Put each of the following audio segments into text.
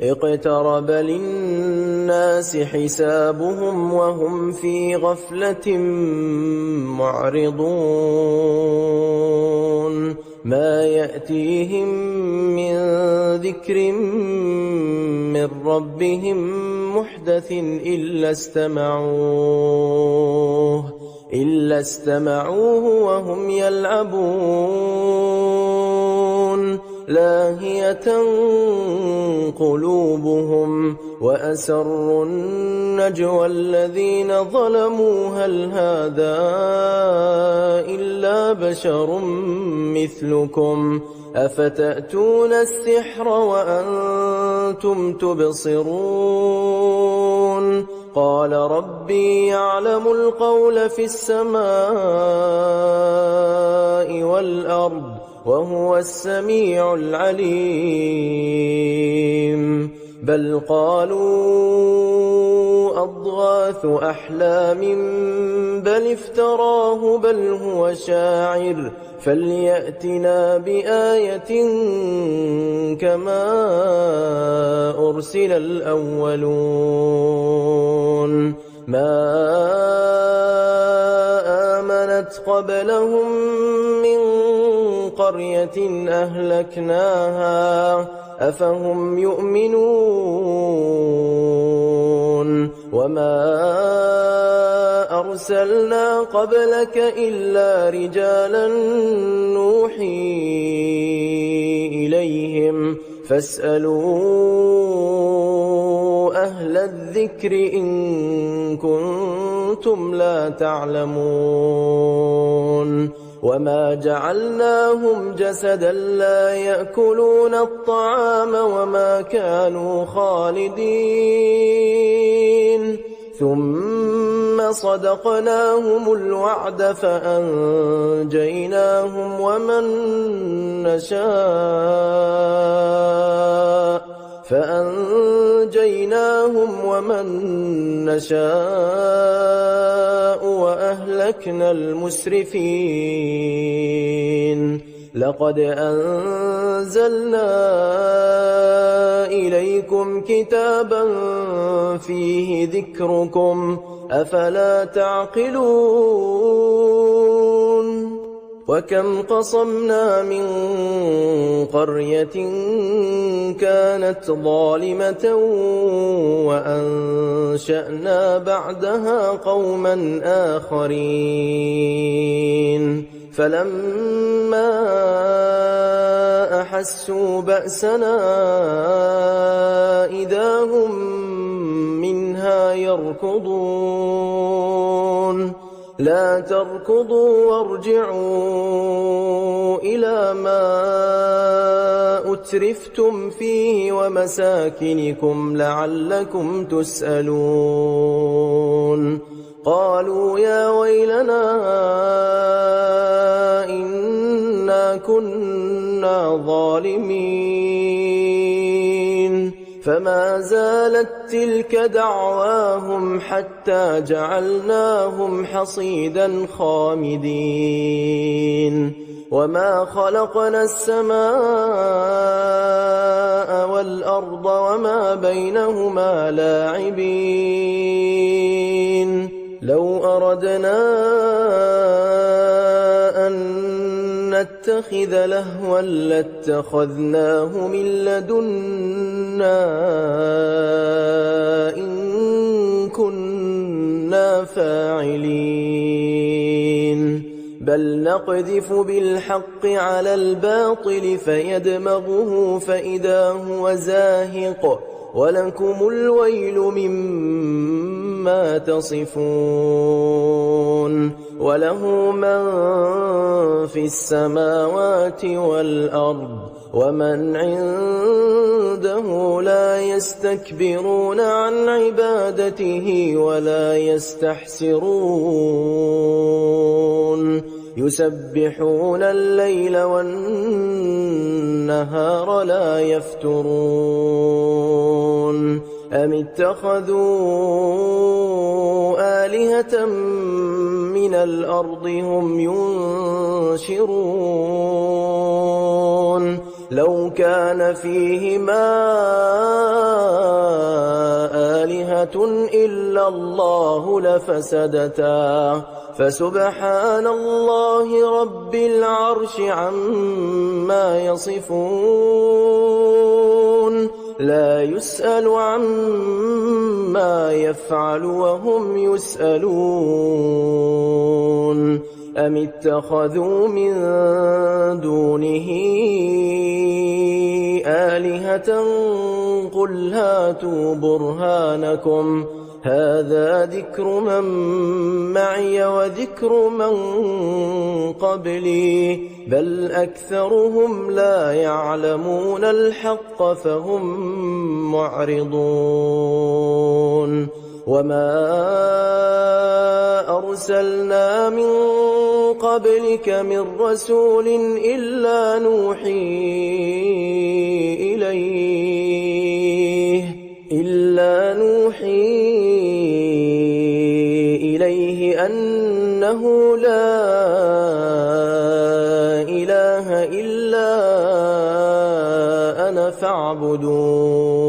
اقترب للناس حسابهم وهم في غفلة معرضون ما يأتيهم من ذكر من ربهم محدث إلا استمعوه وهم يلعبون لاهية قلوبهم وأسروا النجوى الذين ظلموا هل هذا إلا بشر مثلكم أفتأتون السحر وأنتم تبصرون قال ربي يعلم القول في السماء والأرض وهو السميع العليم بل قالوا أضغاث أحلام بل افتراه بل هو شاعر فليأتنا بآية كما أرسل الأولون ما آمنت قبلهم من قرية أهلكناها أفهم يؤمنون وما أرسلنا قبلك إلا رجالا نوحي إليهم فاسألوا أهل الذكر إن كنتم لا تعلمون وما جعلناهم جسدا لا يأكلون الطعام وما كانوا خالدين ثم صدقناهم الوعد فأنجيناهم ومن نشاء وأهلكنا المسرفين لقد أنزلنا إليكم كتابا فيه ذكركم أفلا تعقلون وكم قصمنا من قرية كانت ظالمة وأنشأنا بعدها قوما آخرين فلما أحسوا بأسنا إذا هم منها يركضون لا تركضوا وارجعوا إلى ما أترفتم فيه ومساكنكم لعلكم تسألون قالوا يا ويلنا إنا كنا ظالمين فما زالت تلك دعواهم حتى جعلناهم حصيدا خامدين وما خلقنا السماء والأرض وما بينهما لاعبين لو أردنا أن نتخذ لهوا لاتخذناه من لدنا إن كنا فاعلين بل نقذف بالحق على الباطل فيدمغه فإذا هو زاهق ولكم الويل مما تصفون وله من في السماوات والأرض ومن عنده لا يستكبرون عن عبادته ولا يستحسرون يسبحون الليل والنهار لا يفترون أم اتخذوا آلهة من الأرض هم ينشرون لو كان فيهما آلهة إلا الله لفسدتا فسبحان الله رب العرش عما يصفون لا يسأل عما يفعل وهم يسألون أم اتخذوا من دونه آلهة قل هاتوا برهانكم هذا ذكر من معي وذكر من قبلي بل أكثرهم لا يعلمون الحق فهم معرضون وما أرسلنا من قبلك من رسول إلا نوحي إليه أنه لا إله إلا أنا فاعبدون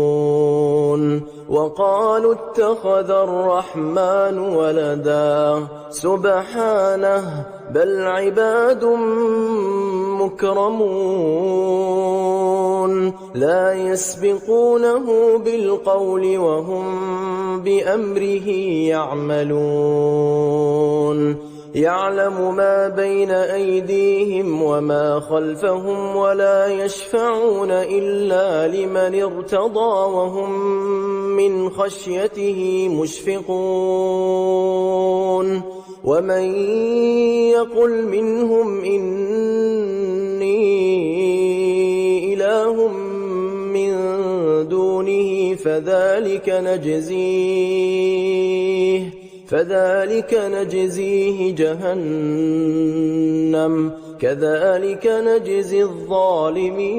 وقالوا اتخذ الرحمن ولدا سبحانه بل عباد مكرمون لا يسبقونه بالقول وهم بأمره يعملون يعلم ما بين أيديهم وما خلفهم ولا يشفعون إلا لمن ارتضى وهم من خشيته مشفقون ومن يقل منهم إني إله من دونه فذلك نجزيه جهنم كذلك نجزي الظالمين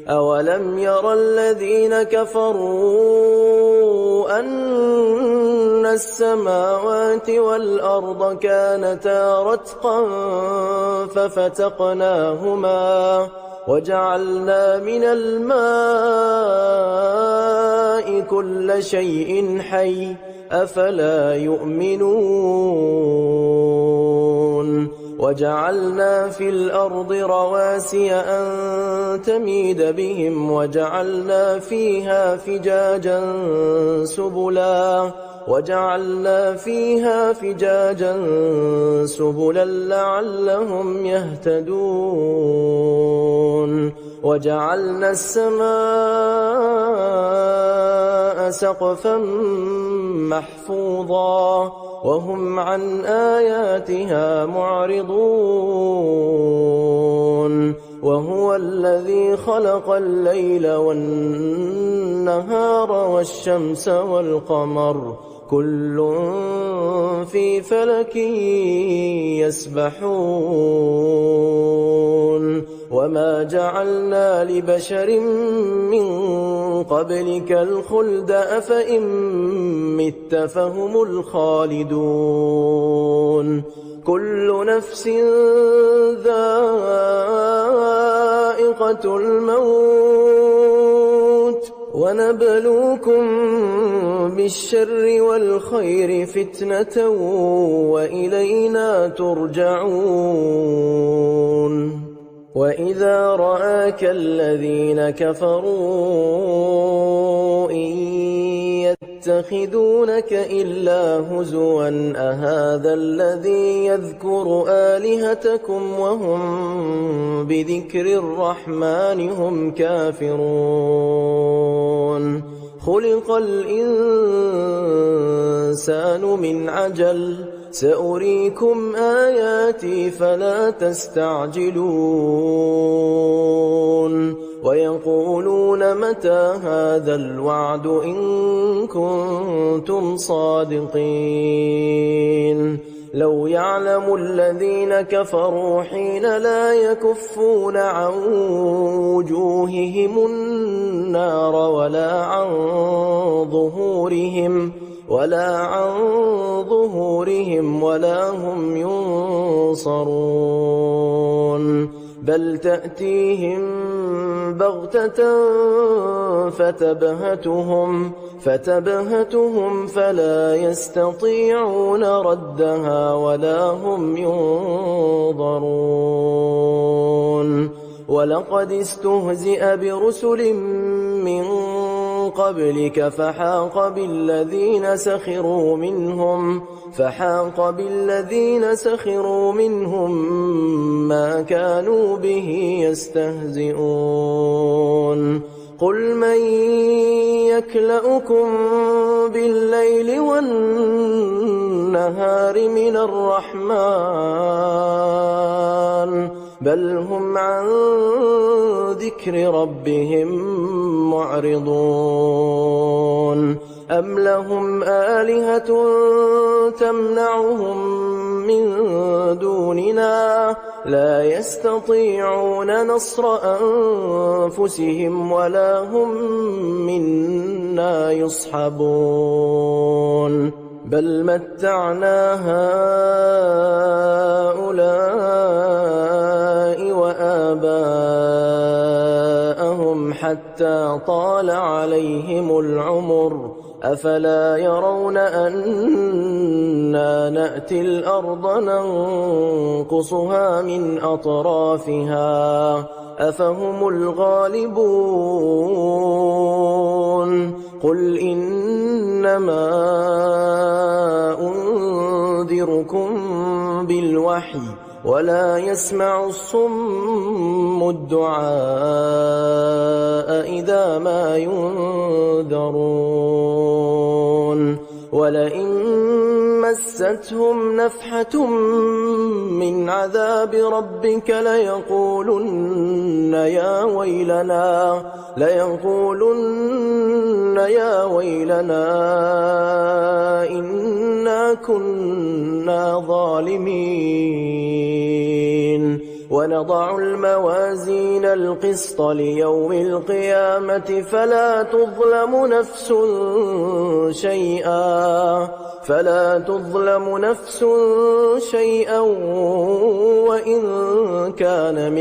أولم ير الذين كفروا أن السماوات والأرض كانتا رتقا ففتقناهما وجعلنا من الماء كل شيء حي أفلا يؤمنون وجعلنا في الأرض رواسي أن تميد بهم وجعلنا فيها فجاجا سبلا لعلهم يهتدون وجعلنا السماء سقفا محفوظا وهم عن آياتها معرضون وهو الذي خلق الليل والنهار والشمس والقمر كل في فلك يسبحون وما جعلنا لبشر من قبلك الخلد أفإن مت فهم الخالدون كل نفس ذائقة الموت ونبلوكم بالشر والخير فتنة وإلينا ترجعون وإذا رآك الذين كفروا إن يتخذونك إلا هزوا أهذا الذي يذكر آلهتكم وهم بذكر الرحمن هم كافرون خلق الإنسان من عجل سأريكم آياتي فلا تستعجلون ويقولون متى هذا الوعد إن كنتم صادقين لو يعلم الذين كفروا حين لا يكفون عن وجوههم النار ولا عن ظهورهم ولا هم ينصرون بل تأتيهم بغتة فتبهتهم فلا يستطيعون ردها ولا هم ينظرون ولقد استهزئ برسل من قبلك فحاق بالذين سخروا منهم ما كانوا به يستهزئون قل من يكلؤكم بالليل والنهار من الرحمن بل هم عن ذكر ربهم معرضون أم لهم آلهة تمنعهم من دوننا لا يستطيعون نصر أنفسهم ولا هم منا يصحبون بل متعنا هؤلاء وآباءهم حتى طال عليهم العمر أفلا يرون أنا نأتي الأرض ننقصها من أطرافها أفهم الغالبون قل إنما أنذركم بالوحي ولا يسمع الصم الدعاء إذا ما ينذرون ولئن مستهم نفحة من عذاب ربك ليقولن يا ويلنا إنا كنا ظالمين ونضع الموازين القسط ليوم القيامة فلا تظلم نفس شيئا وإن كان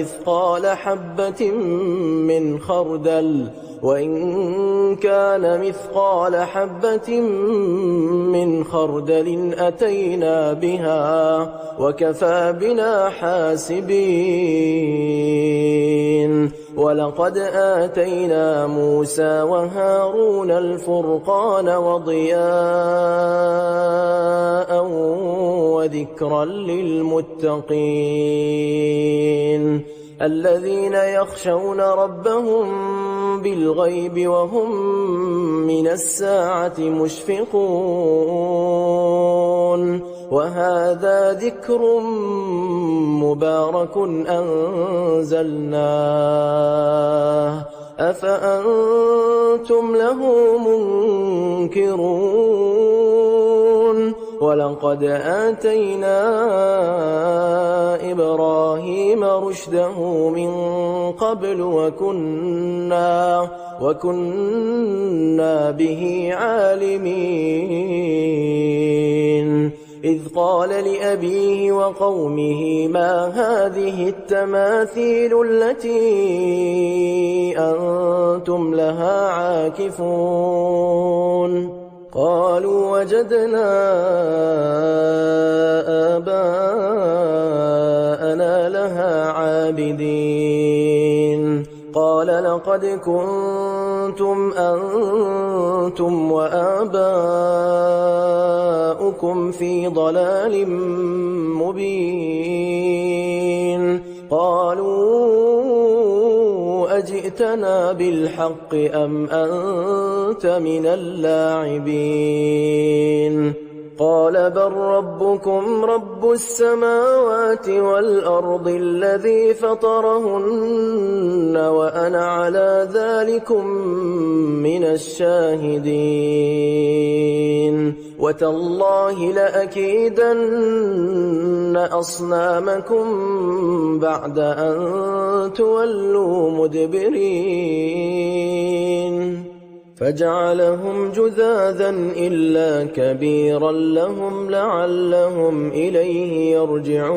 مثقال حبة من خردل أتينا بها وكفى بنا حاسبين ولقد آتينا موسى وهارون الفرقان وضياء وذكرا للمتقين الذين يخشون ربهم بالغيب وهم من الساعة مشفقون وهذا ذكر مبارك أنزلناه أفأنتم له منكرون ولقد آتينا إبراهيم رشده من قبل وكنا به عالمين إذ قال لأبيه وقومه ما هذه التماثيل التي أنتم لها عاكفون قالوا وجدنا آباءنا لها عابدين قال لقد كنتم أنتم وآباؤكم في ضلال مبين قالوا أجئتنا بالحق أم أنت من اللاعبين قال بل ربكم رب السماوات والأرض الذي فطرهن وأنا على ذلكم من الشاهدين وتالله لأكيدن أصنامكم بعد أن تولوا مدبرين فجعلهم جذاذا إلا كبيرا لهم لعلهم إليه يرجعون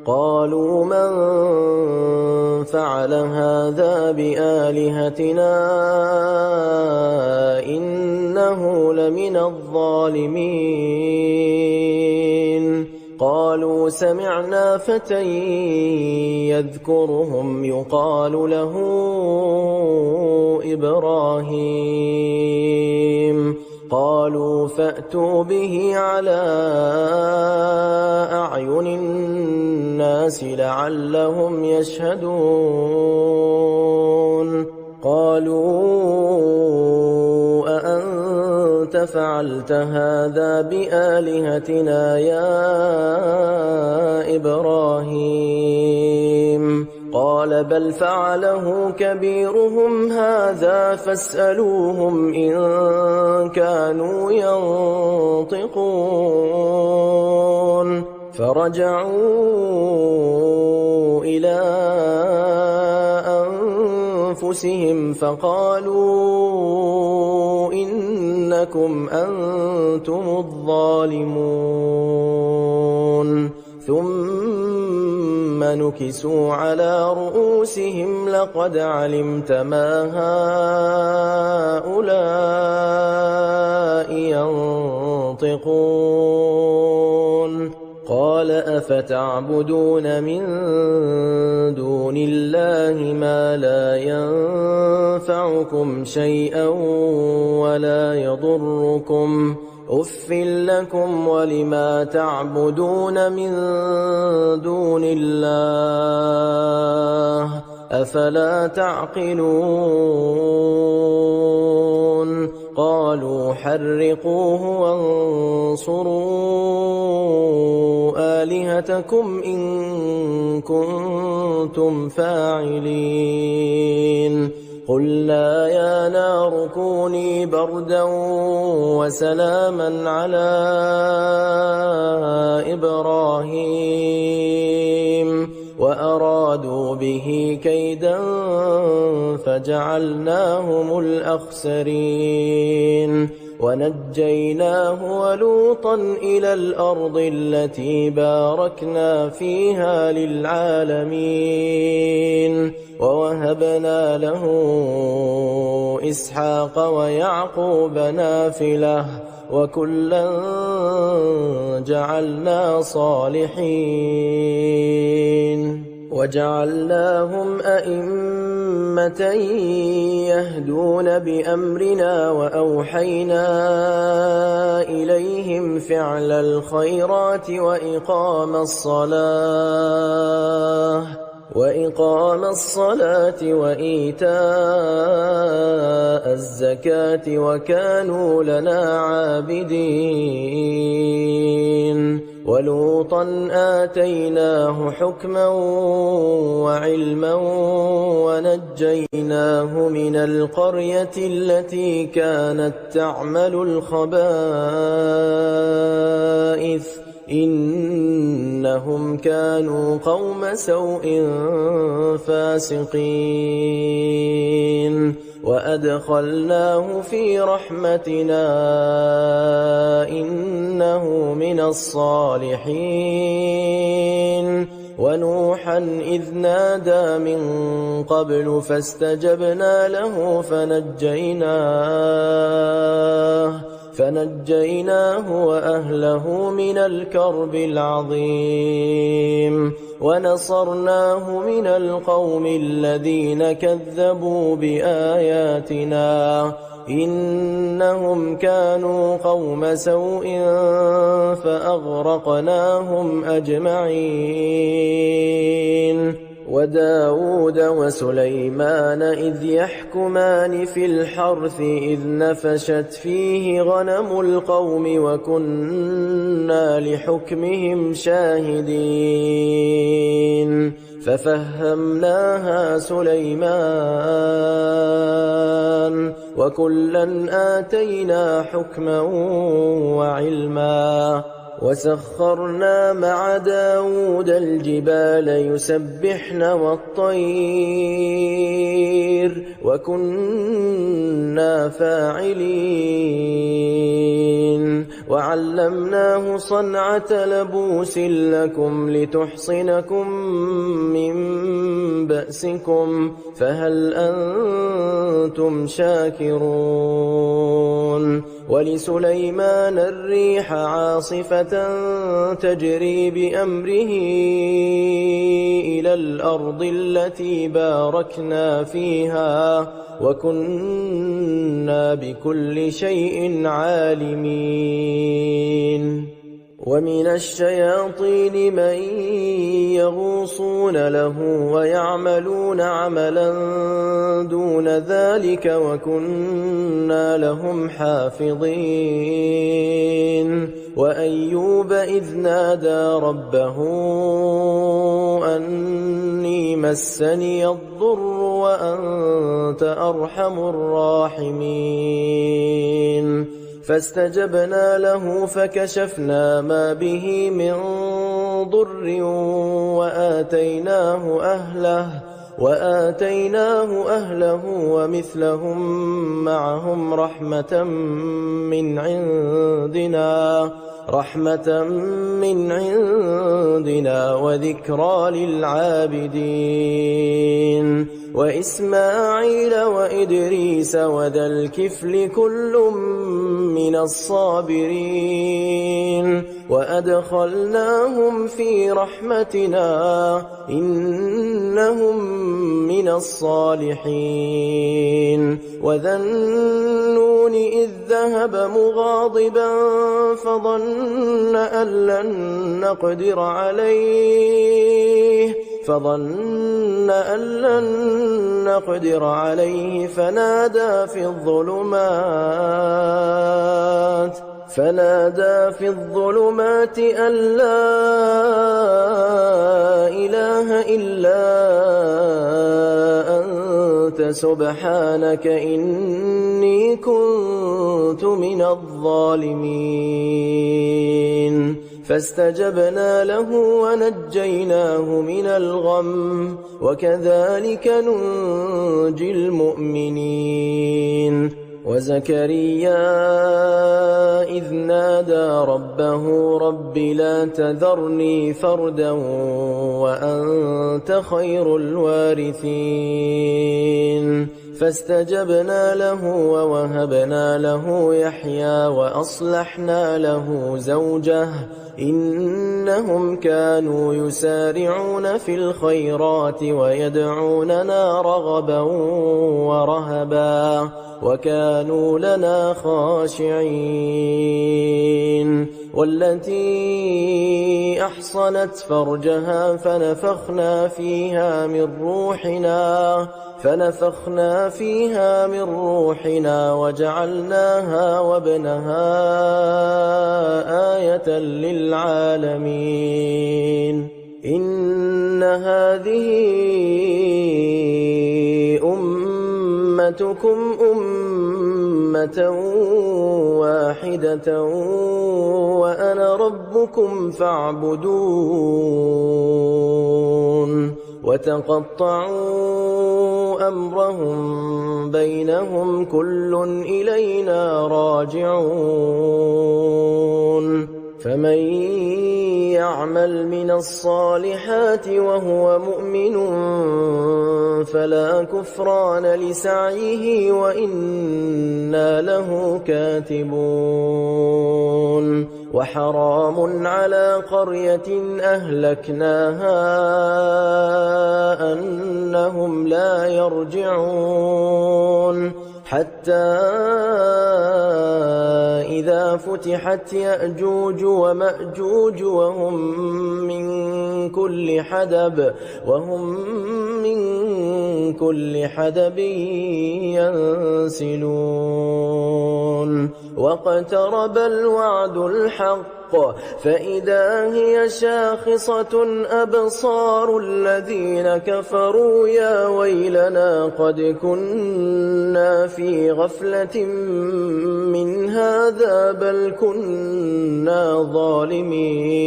قالوا من فعل هذا بآلهتنا إنه لمن الظالمين قالوا سمعنا فتى يذكرهم يقال له إبراهيم قالوا فأتوا به على أعين الناس لعلهم يشهدون قالوا أأنت فعلت هذا بآلهتنا يا إبراهيم قال بل فعله كبيرهم هذا فاسألوهم إن كانوا ينطقون فرجعوا إلى أنفسهم فقالوا إنكم أنتم الظالمون ثم نكسوا على رؤوسهم لقد علمت ما هؤلاء ينطقون قال أفتعبدون من دون الله ما لا ينفعكم شيئا ولا يضركم أف لكم ولما تعبدون من دون الله أفلا تعقلون قالوا حرقوه وانصروا آلهتكم إن كنتم فاعلين قلنا يا نار كوني بردا وسلاما على إبراهيم وأرادوا به كيدا فجعلناهم الأخسرين ونجيناه ولوطا إلى الأرض التي باركنا فيها للعالمين ووهبنا له إسحاق ويعقوب نافلة وكلا جعلنا صالحين وجعلناهم أئمة يهدون بأمرنا وأوحينا إليهم فعل الخيرات وإقام الصلاة وإيتاء الزكاة وكانوا لنا عابدين ولوطا آتيناه حكما وعلما ونجيناه من القرية التي كانت تعمل الخبائث إنهم كانوا قوم سوء فاسقين وأدخلناه في رحمتنا إنه من الصالحين ونوحا إذ نادى من قبل فاستجبنا له فنجيناه وأهله من الكرب العظيم ونصرناه من القوم الذين كذبوا بآياتنا إنهم كانوا قوم سوء فأغرقناهم أجمعين وداود وسليمان إذ يحكمان في الحرث إذ نفشت فيه غنم القوم وكنا لحكمهم شاهدين ففهمناها سليمان وكلا آتينا حكما وعلما وسخرنا مع داود الجبال يسبحن والطير وكنا فاعلين وعلمناه صنعة لبوس لكم لتحصنكم من بأسكم فهل أنتم شاكرون ولسليمان الريح عاصفة تجري بأمره إلى الأرض التي باركنا فيها وكنا بكل شيء عالمين ومن الشياطين من يغوصون له ويعملون عملا دون ذلك وكنا لهم حافظين وأيوب إذ نادى ربه أني مسني الضر وأنت أرحم الراحمين فاستجبنا له فكشفنا ما به من ضر وآتيناه أهله ومثلهم معهم رحمة من عندنا وذكرى للعابدين وإسماعيل وإدريس وذا الكفل كل من الصابرين وأدخلناهم في رحمتنا إنهم من الصالحين وذا النون إذ ذهب مغاضبا فظن أن لن نقدر عليه فنادى في الظلمات أن لا إله إلا أنت سبحانك إني كنت من الظالمين فاستجبنا له ونجيناه من الغم وكذلك ننجي المؤمنين وزكريا إذ نادى ربه رب لا تذرني فردا وأنت خير الوارثين فاستجبنا له ووهبنا له يحيى وأصلحنا له زوجه إنهم كانوا يسارعون في الخيرات ويدعوننا رغبا ورهبا وكانوا لنا خاشعين والتي أحصنت فرجها فنفخنا فيها من روحنا وجعلناها وابنها آية للعالمين إن هذه أمتكم أمة واحدة وأنا ربكم فاعبدون وتقطعوا أمرهم بينهم كل إلينا راجعون فمن يعمل من الصالحات وهو مؤمن فلا كفران لسعيه وإنا له كاتبون وحرام على قرية أهلكناها أنهم لا يرجعون حتى إذا فتحت يأجوج ومأجوج وهم من كل حدب ينسلون واقترب الوعد الحق فإذا هي شاخصة أبصار الذين كفروا يا ويلنا قد كنا في غفلة من هذا بل كنا ظالمين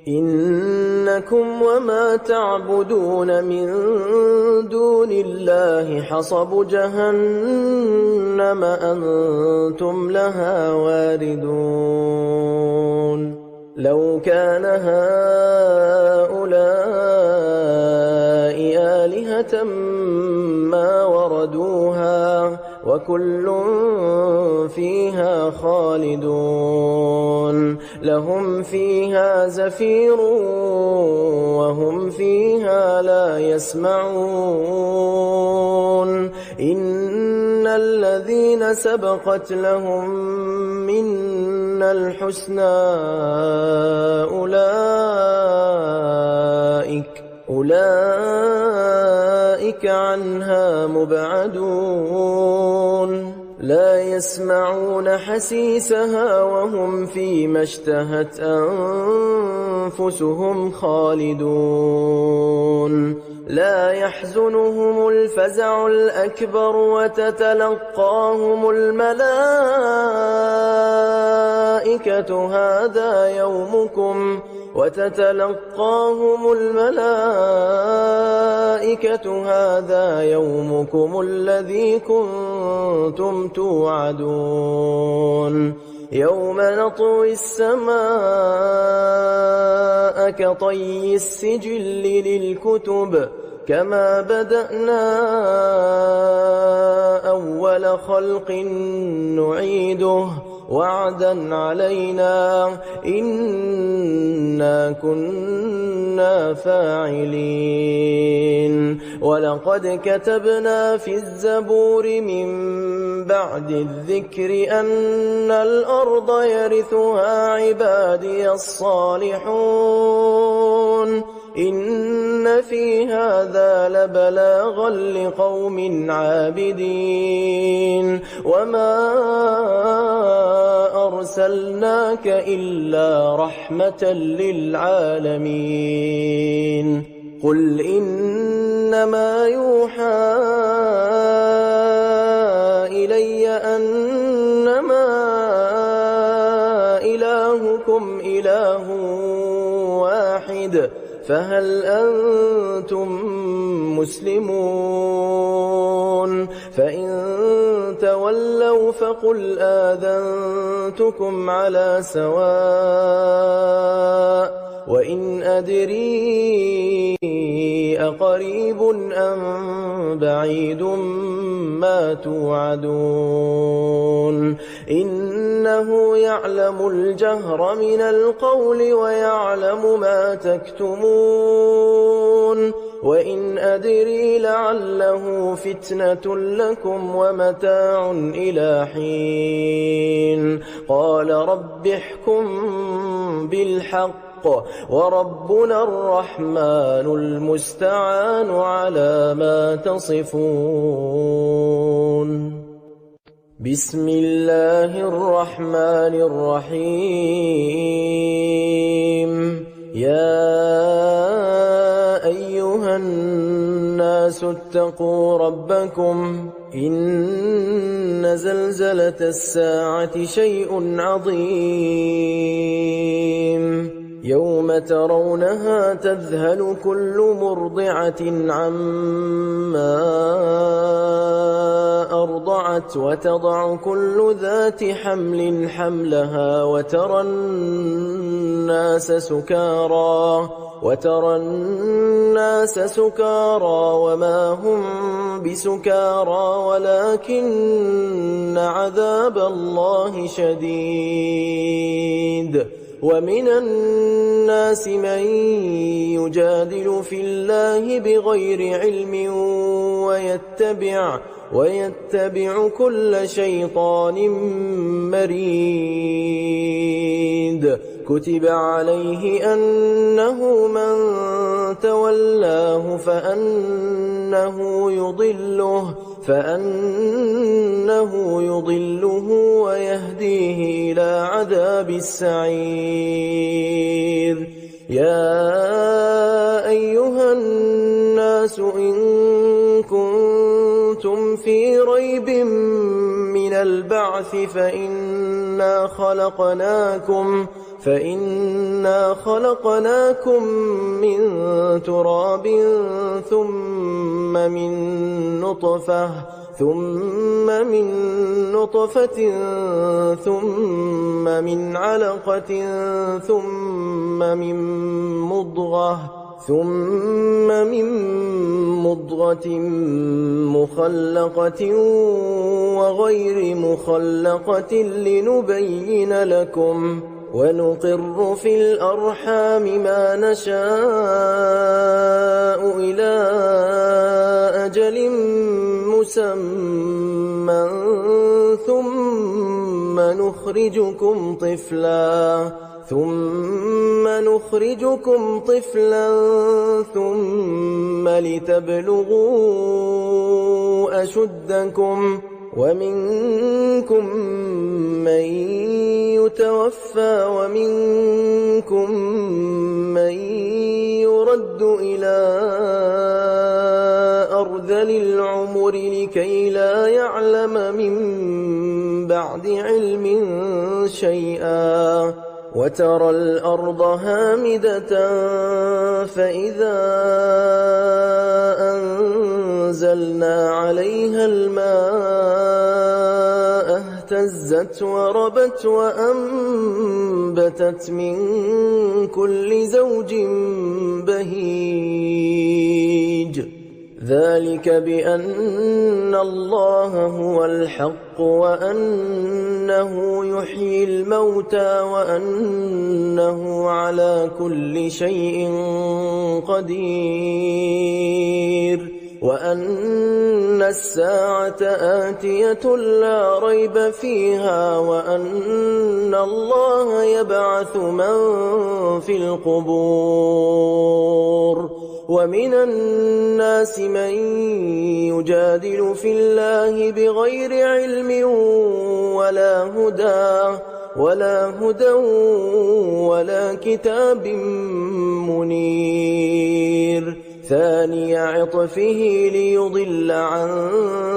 إن إنكم وما تعبدون من دون الله حصب جهنم أنتم لها واردون لو كان هؤلاء آلهة ما وردوها وكل فيها خالدون لهم فيها زفير وهم فيها لا يسمعون إن الذين سبقت لهم منا الحسنى أولئك عنها مبعدون لا يسمعون حسيسها وهم فيما اشتهت أنفسهم خالدون لا يحزنهم الفزع الأكبر وتتلقاهم الملائكة هذا يومكم الذي كنتم توعدون يوم نطوي السماء كطي السجل للكتب كما بدأنا أول خلق نعيده وعدا علينا إنا كنا فاعلين ولقد كتبنا في الزبور من بعد الذكر أن الأرض يرثها عبادي الصالحون إن في هذا لبلاغا لقوم عابدين وما أرسلناك إلا رحمة للعالمين قل إنما يوحى إلي أنما إلهكم إله واحد فهل أنتم مسلمون فإن تولوا فقل آذنتكم على سواء وإن أدري أقريب أم بعيد ما توعدون إنه يعلم الجهر من القول ويعلم ما تكتمون وإن أدري لعله فتنة لكم ومتاع إلى حين قال رب احكم بالحق وربنا الرحمن المستعان على ما تصفون بسم الله الرحمن الرحيم يا أيها الناس اتقوا ربكم إن زلزلة الساعة شيء عظيم يوم ترونها تذهل كل مرضعة عما أرضعت وتضع كل ذات حمل حملها وترى الناس سكارى وما هم بسكارى ولكن عذاب الله شديد ومن الناس من يجادل في الله بغير علم ويتبع كل شيطان مريد كتب عليه أنه من تولاه فأنه يضله ويهديه إلى عذاب السعير يا أيها الناس إن كنتم في ريب فإنا خلقناكم من تراب ثم من نطفة ثم من علقة ثم من مضغة مخلقة وغير مخلقة لنبين لكم ونقر في الأرحام ما نشاء إلى أجل مسمى ثم نخرجكم طفلا ثم لتبلغوا أشدكم ومنكم من يتوفى ومنكم من يرد إلى أرذل العمر لكي لا يعلم من بعد علم شيئا وترى الأرض هامدة فإذا أنزلنا عليها الماء اهتزت وربت وأنبتت من كل زوج بهيج ذلك بأن الله هو الحق وأنه يحيي الموتى وأنه على كل شيء قدير وأن الساعة آتية لا ريب فيها وأن الله يبعث من في القبور ومن الناس من يجادل في الله بغير علم ولا هدى ولا كتاب منير ثاني عطفه ليضل عن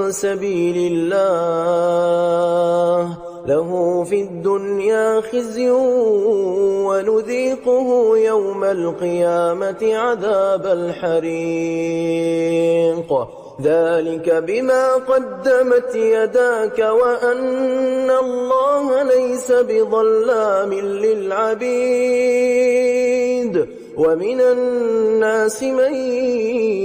سبيل الله له في الدنيا خزي ونذيقه يوم القيامة عذاب الحريق ذلك بما قدمت يداك وأن الله ليس بظلام للعبيد ومن الناس من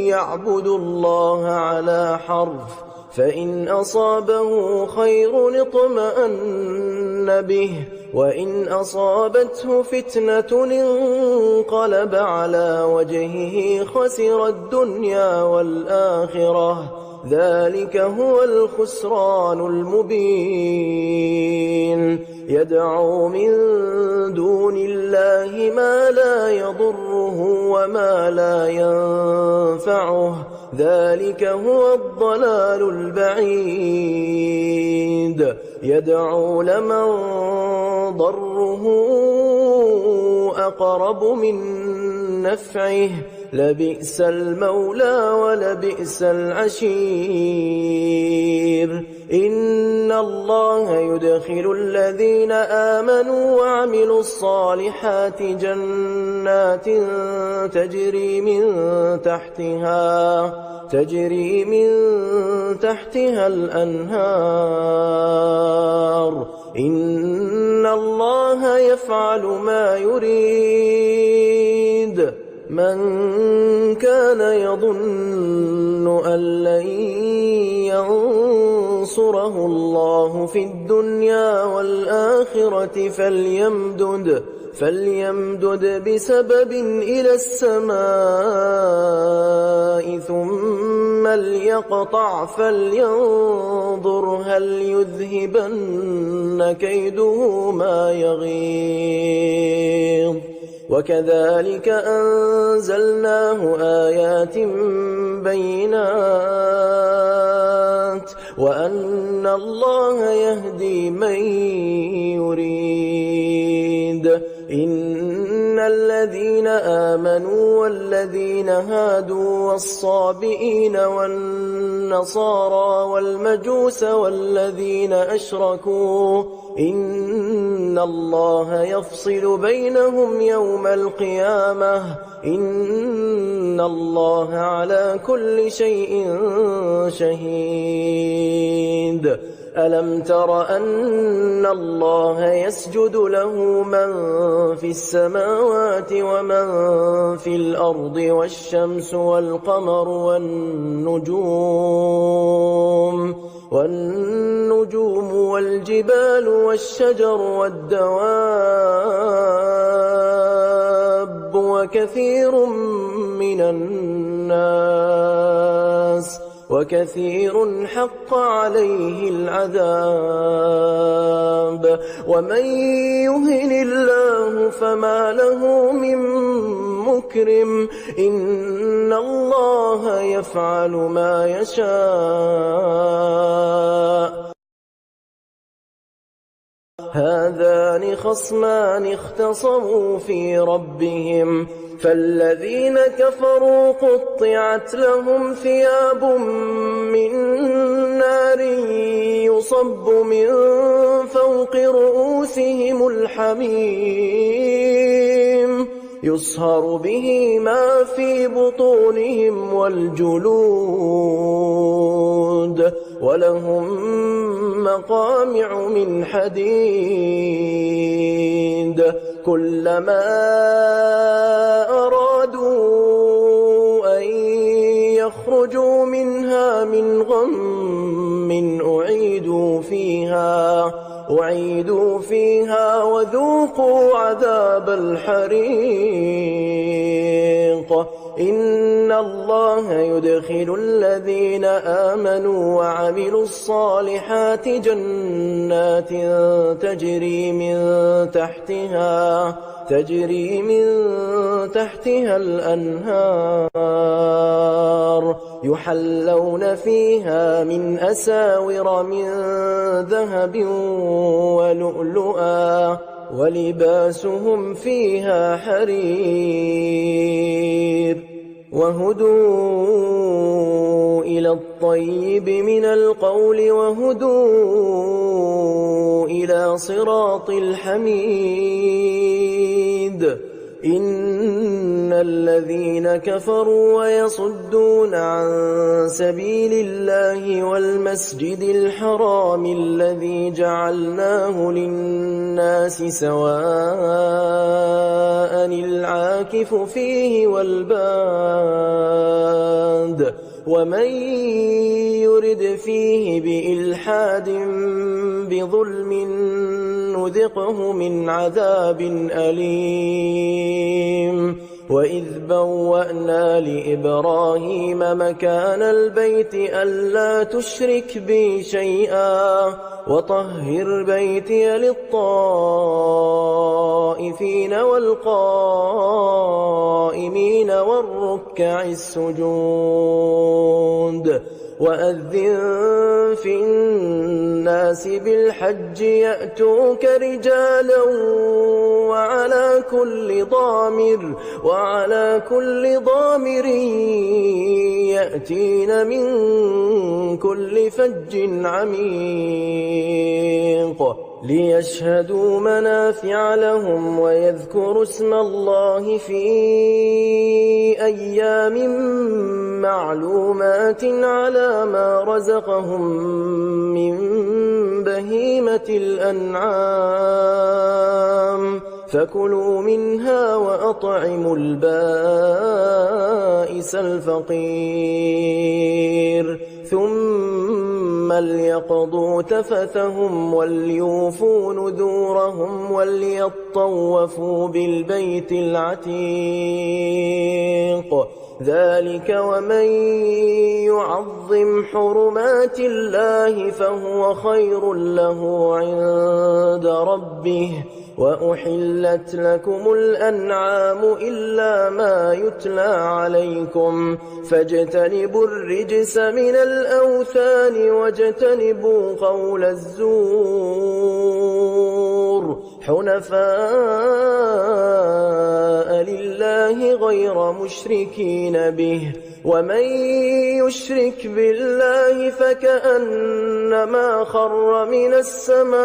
يعبد الله على حرف فإن أصابه خير اطمأن به وإن أصابته فتنة انقلب على وجهه خسر الدنيا والآخرة ذلك هو الخسران المبين يدعو من دون الله ما لا يضره وما لا ينفعه ذلك هو الضلال البعيد يدعو لمن ضره أقرب من نفعه لبئس المولى ولبئس العشير إن الله يدخل الذين آمنوا وعملوا الصالحات جنات تجري من تحتها الأنهار إن الله يفعل ما يريد من كان يظن أن لن ينصره الله في الدنيا والآخرة فليمدد بسبب إلى السماء ثم ليقطع فلينظر هل يذهبن كيده ما يغيظ وكذلك أنزلناه آيات بينات وأن الله يهدي من يريد إن الذين آمنوا والذين هادوا والصابئين والنصارى والمجوس والذين إن الله يفصل بينهم يوم القيامة إن الله على كل شيء شهيد ألم تر أن الله يسجد له من في السماوات ومن في الأرض والشمس والقمر والنجوم والجبال والشجر والدواب وكثير من الناس وكثير حق عليه العذاب ومن يهن الله فما له من مكرم إن الله يفعل ما يشاء هذان خصمان اختصموا في ربهم فالذين كفروا قطعت لهم ثياب من نار يصب من فوق رؤوسهم الحميم يصهر به ما في بطونهم والجلود ولهم مقامع من حديد كلما أرادوا أن يخرجوا منها من غم أعيدوا فيها وذوقوا عذاب الحريق إن الله يدخل الذين آمنوا وعملوا الصالحات جنات تجري من تحتها الأنهار يحلون فيها من أساور من ذهب ولؤلؤا ولباسهم فيها حرير وهدوا إلى الطيب من القول وهدوا إلى صراط الحميد إن الذين كفروا ويصدون عن سبيل الله والمسجد الحرام الذي جعلناه للناس سواء العاكف فيه والباد ومن يرد فيه بإلحاد بظلم نذقه من عذاب أليم وإذ بوأنا لإبراهيم مكان البيت ألا تشرك بي شيئا وطهر بيتي للطائفين والقائمين والركع السجود وأذن في الناس بالحج يأتوك رجالا وعلى كل ضامر يأتين من كل فج عميق ليشهدوا منافع لهم ويذكروا اسم الله في أيام معلومات على ما رزقهم من بهيمة الأنعام فكلوا منها وأطعموا البائس الفقير ثم ليقضوا تفثهم وليوفوا نذورهم وليطوفوا بالبيت العتيق ذلك ومن يعظم حرمات الله فهو خير له عند ربه وأحلت لكم الأنعام إلا ما يتلى عليكم فاجتنبوا الرجس من الأوثان واجتنبوا قول الزور حنفاء لله غير مشركين به ومن يشرك بالله فكأنما خر من السماء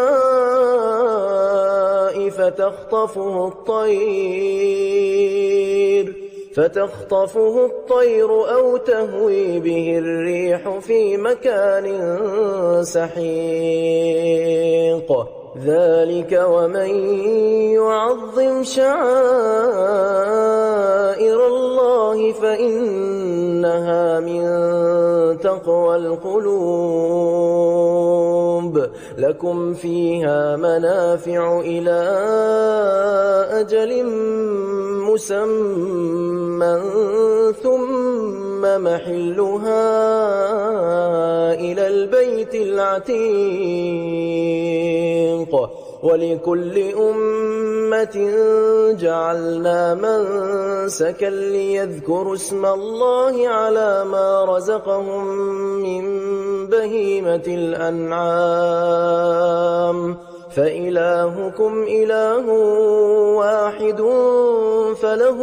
فتخطفه الطير أو تهوي به الريح في مكان سحيق ذلك ومن يعظم شعائر الله فإنها من تقوى القلوب لكم فيها منافع إلى أجل مسمى ثم محلها إلى البيت العتيق ولكل أمة جعلنا منسكا ليذكروا اسم الله على ما رزقهم من بهيمة الأنعام فإلهكم إله واحد فله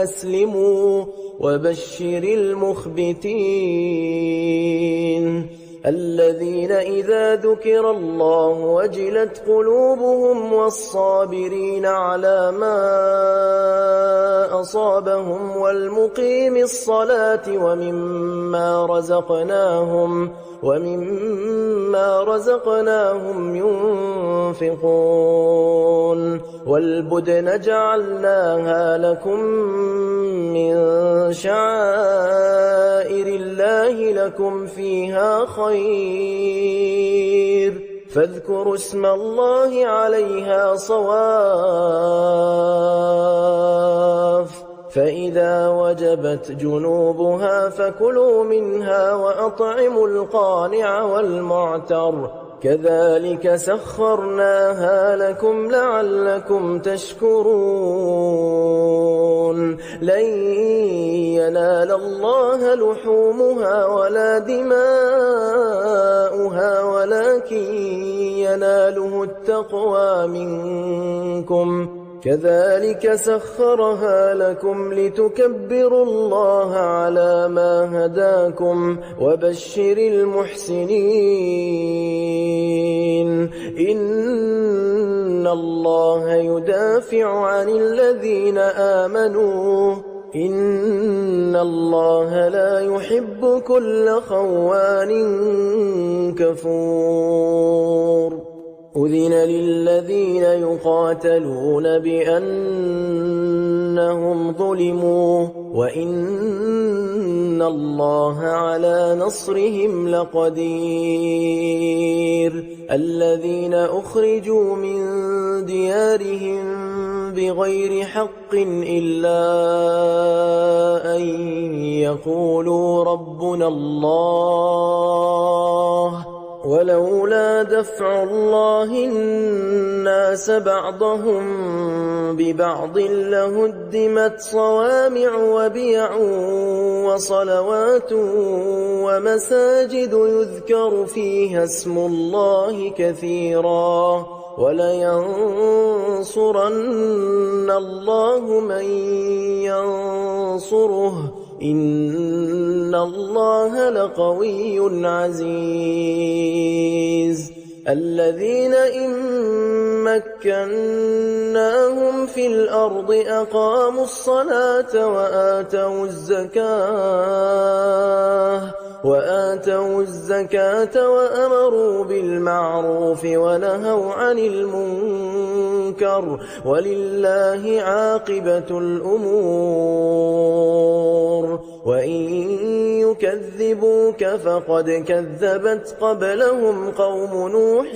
أسلموا وبشر المخبتين الذين إذا ذكر الله وجلت قلوبهم والصابرين على ما أصابهم والمقيم الصلاة ومما رزقناهم ينفقون والبدن جعلناها لكم من شعائر الله لكم فيها خير فاذكروا اسم الله عليها صواف فإذا وجبت جنوبها فكلوا منها وأطعموا القانع والمعتر كذلك سخرناها لكم لعلكم تشكرون لن ينال الله لحومها ولا دماؤها ولكن يناله التقوى منكم كذلك سخرها لكم لتكبروا الله على ما هداكم وبشر المحسنين إن الله يدافع عن الذين آمنوا إن الله لا يحب كل خوان كفور أذن للذين يقاتلون بأنهم ظلموا وإن الله على نصرهم لقدير الذين أخرجوا من ديارهم بغير حق إلا أن يقولوا ربنا الله ولولا دفع الله الناس بعضهم ببعض لهدمت صوامع وبيع وصلوات ومساجد يذكر فيها اسم الله كثيرا ولينصرن الله من ينصره إن الله لقوي عزيز الذين إن مكناهم في الأرض أقاموا الصلاة وآتوا الزكاة وأمروا بالمعروف ونهوا عن المنكر ولله عاقبة الأمور وإن يكذبوك فقد كذبت قبلهم قوم نوح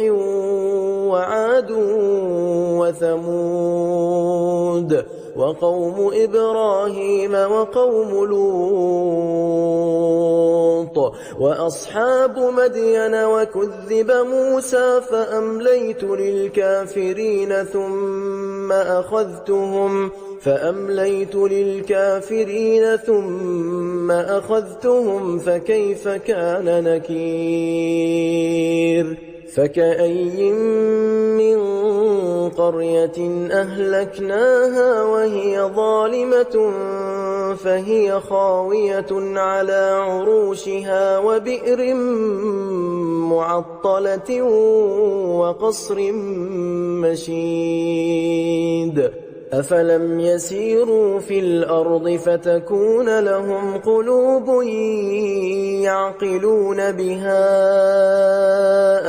وعاد وثمود وقوم إبراهيم وقوم لوط وأصحاب مدين وكذب موسى فأمليت للكافرين ثم أخذتهم فكيف كان نكير فكأي من قرية أهلكناها وهي ظالمة فهي خاوية على عروشها وبئر معطلة وقصر مشيد أفلم يسيروا في الأرض فتكون لهم قلوب يعقلون بها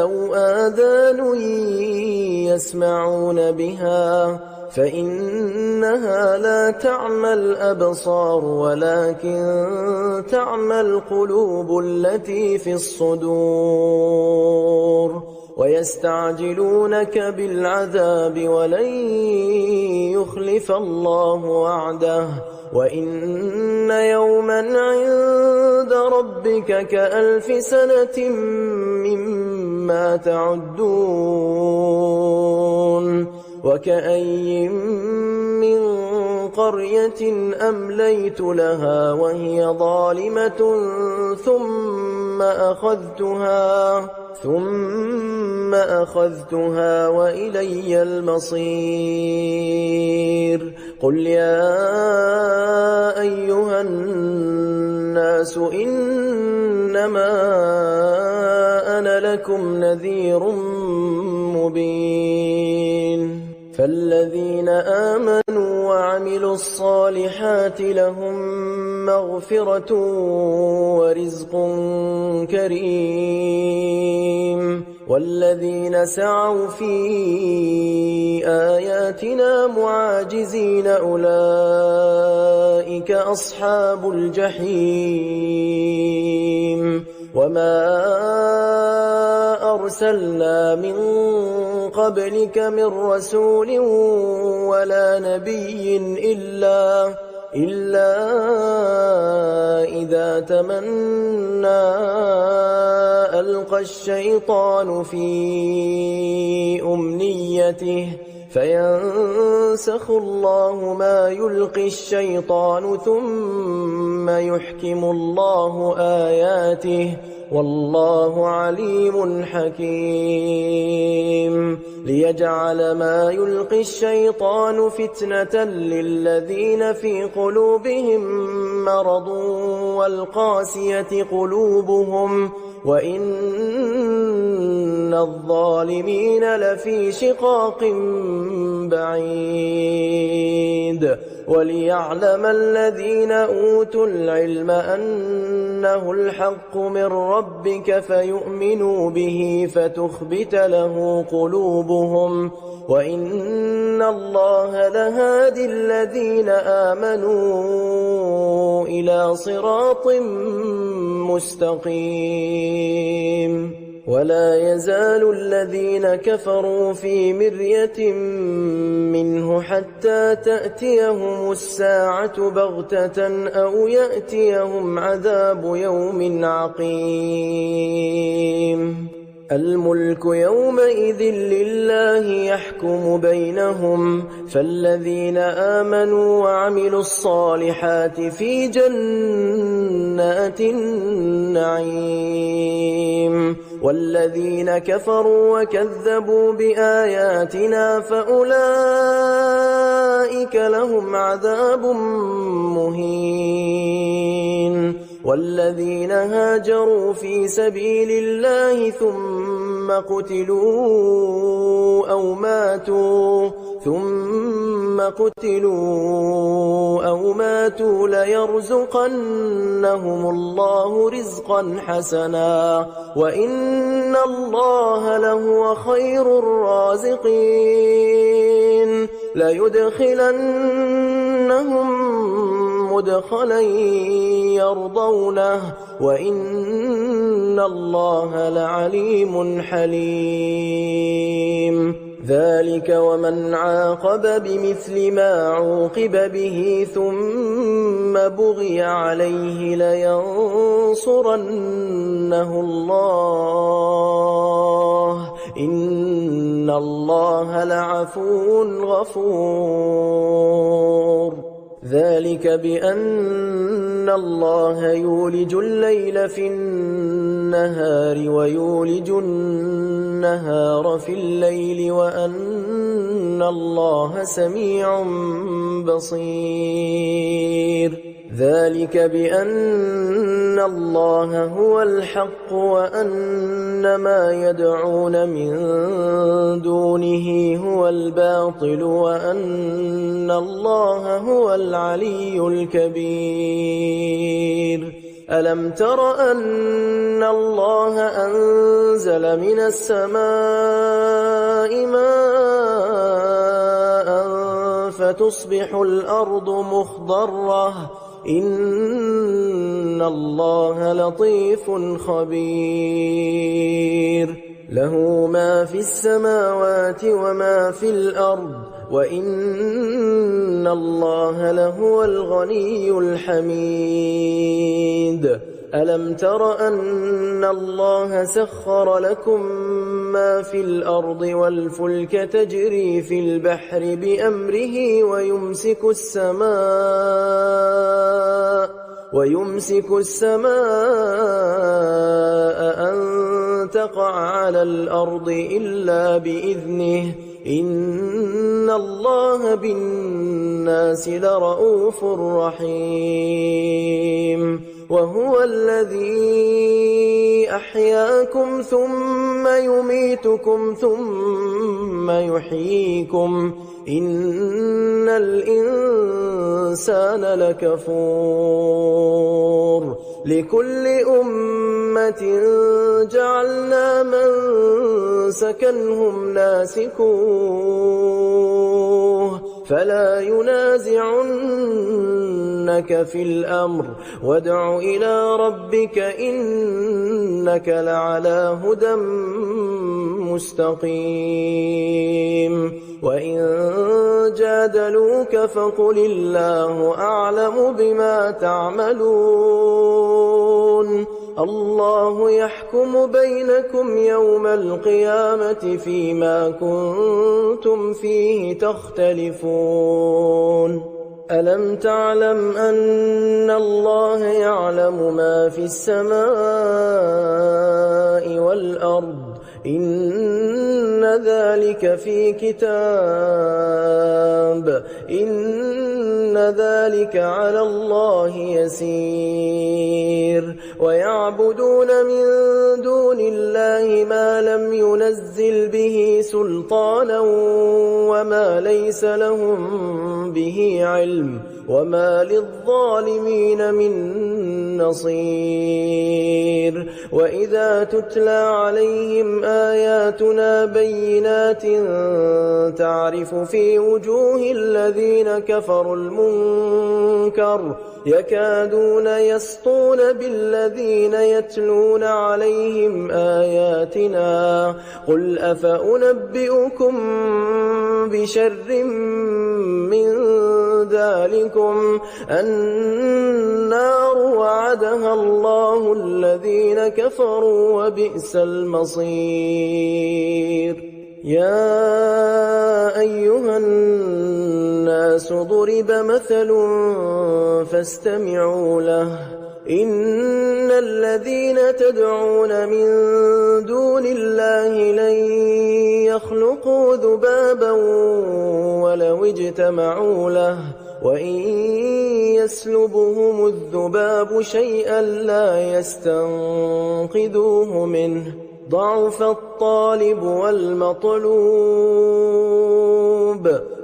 أو آذان يسمعون بها فإنها لا تعمى الأبصار ولكن تعمى القلوب التي في الصدور ويستعجلونك بالعذاب ولن يخلف الله وعده وإن يوما عند ربك كألف سنة مما تعدون وكأي من قرية أمليت لها وهي ظالمة ثم أخذتها وإلي المصير قل يا أيها الناس إنما أنا لكم نذير مبين فالذين آمنوا وعملوا الصالحات لهم مغفرة ورزق كريم والذين سعوا في آياتنا معاجزين أولئك أصحاب الجحيم وما أرسلنا من قبلك من رسول ولا نبي إلا إذا تمنى ألقى الشيطان في أمنيته فينسخ الله ما يلقي الشيطان ثم يحكم الله آياته والله عليم حكيم ليجعل ما يلقي الشيطان فتنة للذين في قلوبهم مرض والقاسية قلوبهم وإن الظالمين لفي شقاق بعيد وليعلم الذين أوتوا العلم أنه الحق من ربك فيؤمنوا به فتخبت له قلوبهم وإن الله لهادي الذين آمنوا إلى صراط مستقيم ولا يزال الذين كفروا في مرية منه حتى تأتيهم الساعة بغتة أو يأتيهم عذاب يوم عقيم الملك يومئذ لله يحكم بينهم فالذين آمنوا وعملوا الصالحات في جنات النعيم والذين كفروا وكذبوا بآياتنا فأولئك لهم عذاب مهين والذين هاجروا في سبيل الله ثم قتلوا أو ماتوا ليرزقنهم الله رزقا حسنا وإن الله لهو خير الرازقين ليدخلنهم مدخلا يرضونه وإن الله لعليم حليم ذلك ومن عاقب بمثل ما عوقب به ثم بغي عليه لينصرنه الله إن الله لعفو غفور ذلك بأن الله يولج الليل في النهار ويولج النهار في الليل وأن الله سميع بصير ذلك بأن الله هو الحق وأن ما يدعون من دونه هو الباطل وأن الله هو العلي الكبير. ألم تر أن الله أنزل من السماء ماء فتصبح الأرض مخضرة إن الله لطيف خبير له ما في السماوات وما في الأرض وإن الله لهو الغني الحميد. ألم تر أن الله سخر لكم ما في الأرض والفلك تجري في البحر بأمره ويمسك السماء أن تقع على الأرض إلا بإذنه إن الله بالناس لرءوف رحيم. وهو الذي أحياكم ثم يميتكم ثم يحييكم إن الإنسان لكفور. لكل أمة جعلنا منسكا هم ناسكوه فلا ينازعنك في الأمر وادع إلى ربك إنك لعلى هدى مستقيم. وإن جادلوك فقل الله أعلم بما تعملون الله يحكم بينكم يوم القيامة فيما كنتم فيه تختلفون. ألم تعلم أن الله يعلم ما في السماء والأرض إن ذلك في كتاب إن ذلك على الله يسير. ويعبدون من دون الله ما لم ينزل به سلطانا وما ليس لهم به علم وما للظالمين من نصير. وإذا تتلى عليهم آياتنا بينات تعرف في وجوه الذين كفروا المنكر يكادون يسطون بالذين يتلون عليهم آياتنا قل أفأنبئكم بشر من ذلكم النار وعدها الله الذين كفروا وبئس المصير. يا أيها الناس ضرب مثل فاستمعوا له إن الذين تدعون من دون الله لن يخلقوا ذبابا ولو اجتمعوا له وإن يسلبهم الذباب شيئا لا يستنقذوه منه ضعف الطالب والمطلوب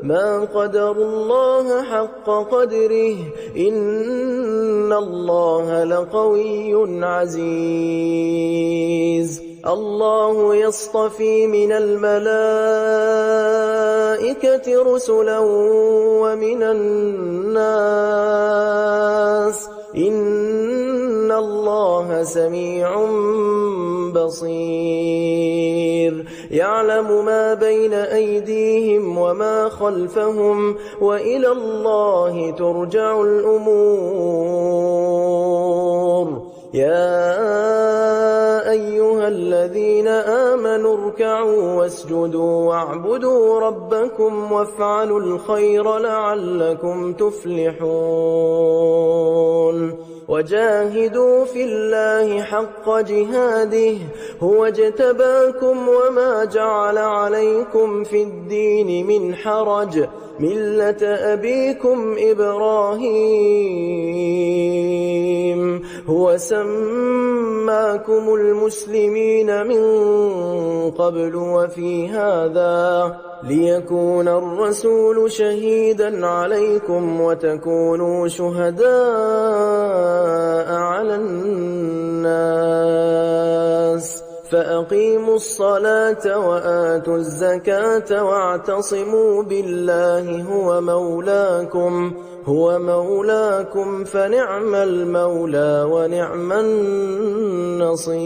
ما قدروا الله حق قدره إن الله لقوي عزيز. الله يصطفي من الملائكة رسلا ومن الناس إن الله سميع بصير. يعلم ما بين أيديهم وما خلفهم وإلى الله ترجع الأمور. يا أيها الذين آمنوا اركعوا واسجدوا واعبدوا ربكم وافعلوا الخير لعلكم تفلحون. وجاهدوا في الله حق جهاده هو اجتباكم وما جعل عليكم في الدين من حرج ملة أبيكم إبراهيم هو سماكم المسلمين من قبل وفي هذا ليكون الرسول شهيدا عليكم وتكونوا شهداء على الناس فأقيموا الصلاة وآتوا الزكاة واعتصموا بالله هو مولاكم فنعم المولى ونعم النصير.